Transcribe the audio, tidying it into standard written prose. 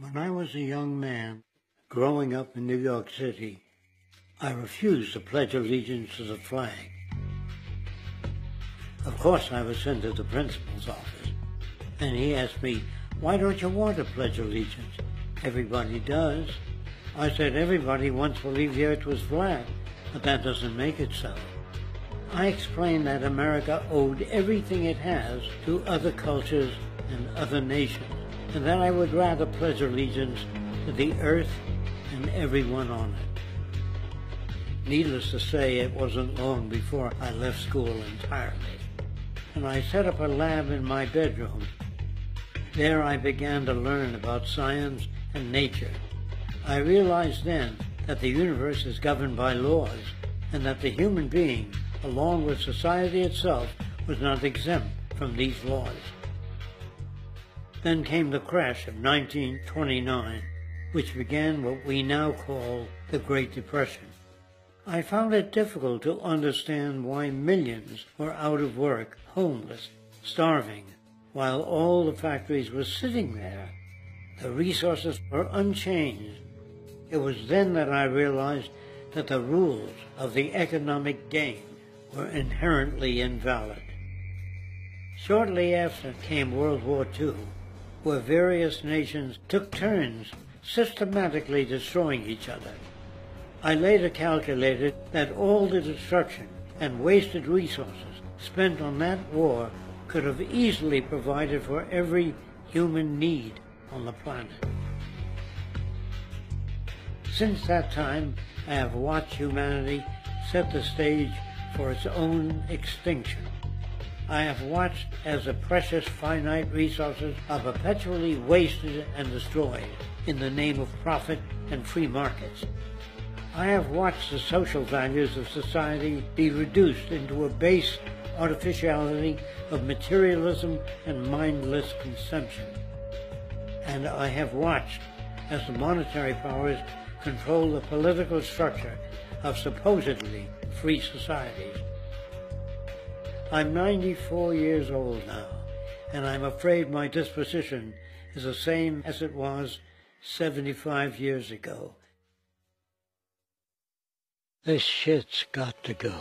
When I was a young man, growing up in New York City, I refused to pledge allegiance to the flag. Of course, I was sent to the principal's office, and he asked me, "Why don't you want to pledge allegiance? Everybody does." I said, "Everybody once believed the earth was flat, but that doesn't make it so." I explained that America owed everything it has to other cultures and other nations, and that I would rather pledge allegiance to the earth and everyone on it. Needless to say, it wasn't long before I left school entirely, and I set up a lab in my bedroom. There I began to learn about science and nature. I realized then that the universe is governed by laws, and that the human being, along with society itself, was not exempt from these laws. Then came the crash of 1929, which began what we now call the Great Depression. I found it difficult to understand why millions were out of work, homeless, starving, while all the factories were sitting there. The resources were unchanged. It was then that I realized that the rules of the economic game were inherently invalid. Shortly after came World War II, where various nations took turns systematically destroying each other. I later calculated that all the destruction and wasted resources spent on that war could have easily provided for every human need on the planet. Since that time, I have watched humanity set the stage for its own extinction. I have watched as the precious finite resources are perpetually wasted and destroyed in the name of profit and free markets. I have watched the social values of society be reduced into a base artificiality of materialism and mindless consumption. And I have watched as the monetary powers control the political structure of supposedly free societies. I'm 94 years old now, and I'm afraid my disposition is the same as it was 75 years ago. This shit's got to go.